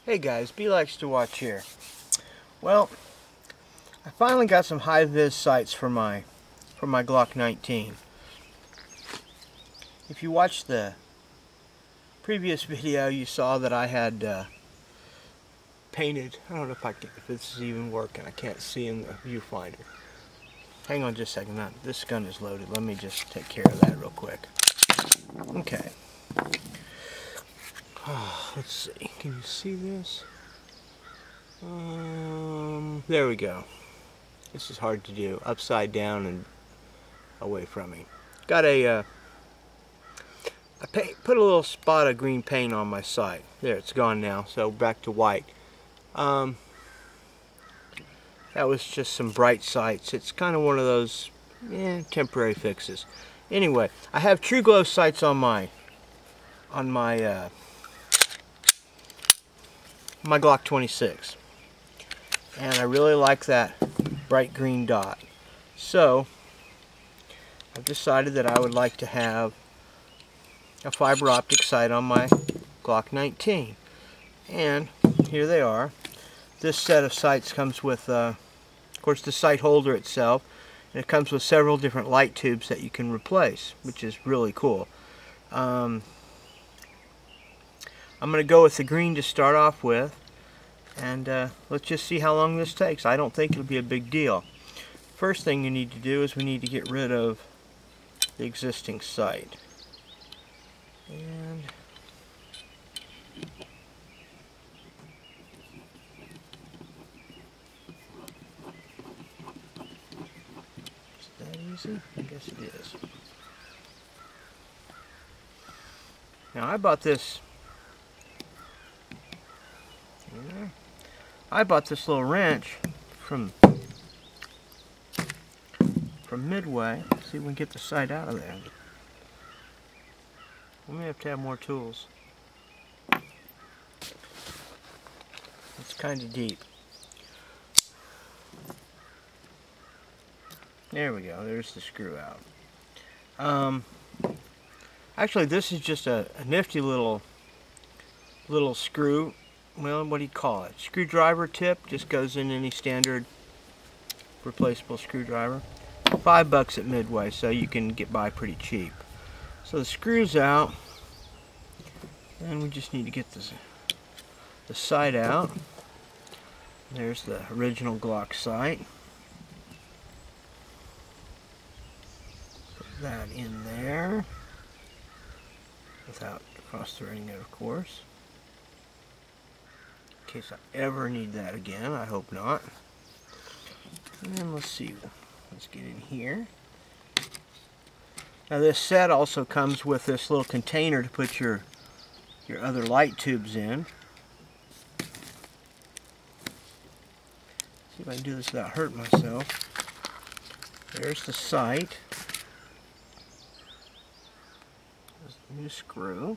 Hey guys, B likes to watch here. Well, I finally got some HiViz sights for my Glock 19. If you watched the previous video, you saw that I had painted. I don't know if this is even working. I can't see in the viewfinder. Hang on just a second. This gun is loaded. Let me just take care of that real quick. Okay. Let's see. Can you see this? There we go. This is hard to do. Upside down and away from me. Got a put a little spot of green paint on my sight. There, it's gone now. So back to white. That was just some bright sights. It's kind of one of those temporary fixes. Anyway, I have true glow sights on my Glock 26, and I really like that bright green dot. So I've decided that I would like to have a fiber optic sight on my Glock 19, and here they are. This set of sights comes with, of course, the sight holder itself, and it comes with several different light tubes that you can replace, which is really cool. I'm going to go with the green to start off with, and let's just see how long this takes. I don't think it'll be a big deal. First thing you need to do is we need to get rid of the existing sight. And is that easy? I guess it is. Now I bought this little wrench from Midway. See if we can get the sight out of there. We may have to have more tools. It's kind of deep. There we go. There's the screw out. Actually, this is just a nifty little screw. Well, what do you call it? Screwdriver tip. Just goes in any standard replaceable screwdriver. $5 at Midway, so you can get by pretty cheap. So the screw's out, and we just need to get the sight out. There's the original Glock sight. Put that in there without cross-threading it, of course. In case I ever need that again, I hope not. And then let's see, let's get in here. Now this set also comes with this little container to put your other light tubes in. See if I can do this without hurting myself. There's the sight. There's the new screw.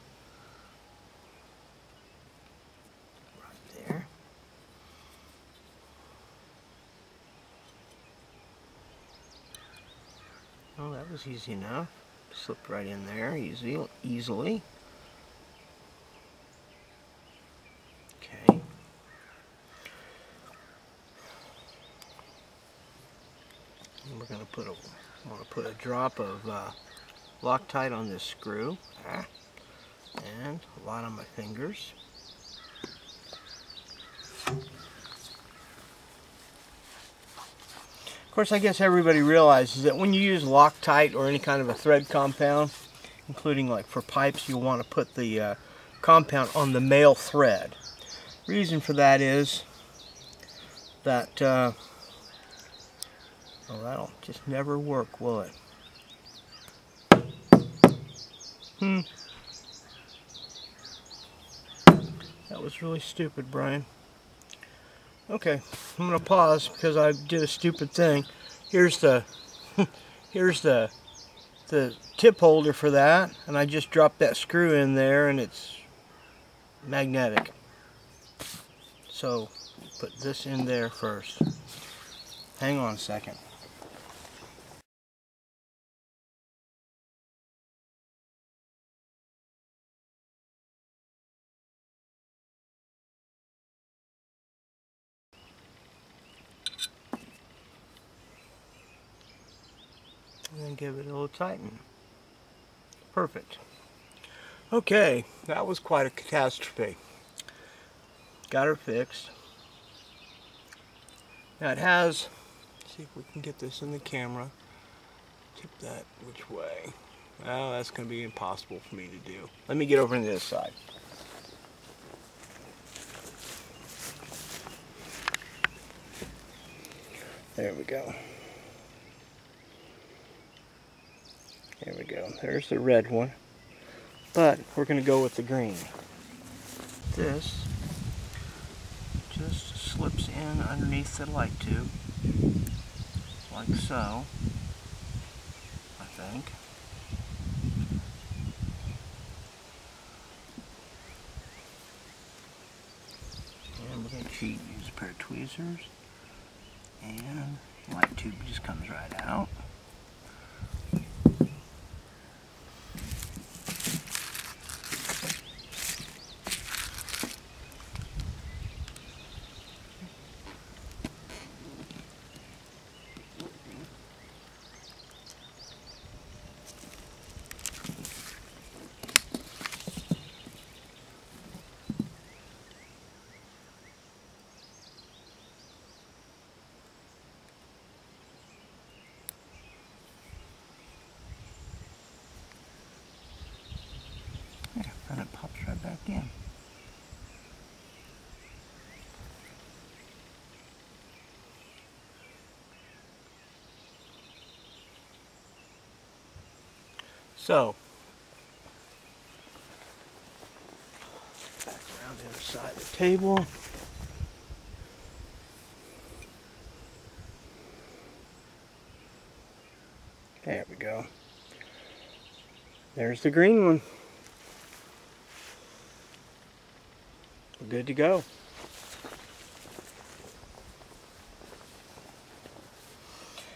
Oh, that was easy enough. Slipped right in there easily. Okay. And we're going to put a drop of Loctite on this screw, and a lot on my fingers. Of course, I guess everybody realizes that when you use Loctite or any kind of a thread compound, including like for pipes, you'll want to put the compound on the male thread. Reason for that is that, oh, that'll just never work, will it? That was really stupid, Brian. Okay, I'm going to pause because I did a stupid thing. Here's the tip holder for that, and I just dropped that screw in there, and it's magnetic. So put this in there first. Hang on a second. and then give it a little tighten. Perfect. Okay, that was quite a catastrophe. Got her fixed. Now it has, let's see if we can get this in the camera. Tip that which way? Oh, that's going to be impossible for me to do. Let me get over to this side. There we go. There we go. There's the red one. But we're going to go with the green. This just slips in underneath the light tube, like so, I think. And we're going to cheat, use a pair of tweezers, and the light tube just comes right out. And it pops right back in. So, back around the other side of the table. There we go. There's the green one. We're good to go.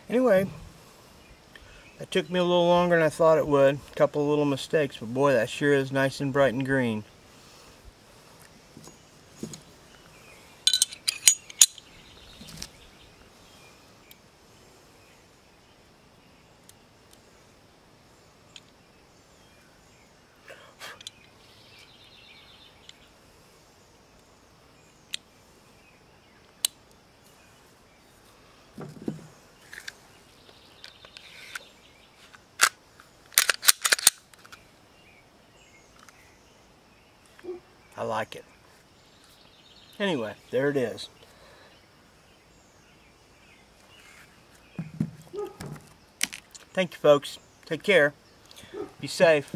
Anyway, that took me a little longer than I thought it would. A couple of little mistakes, but boy, that sure is nice and bright and green. I like it. Anyway, there it is. Thank you, folks. Take care. Be safe.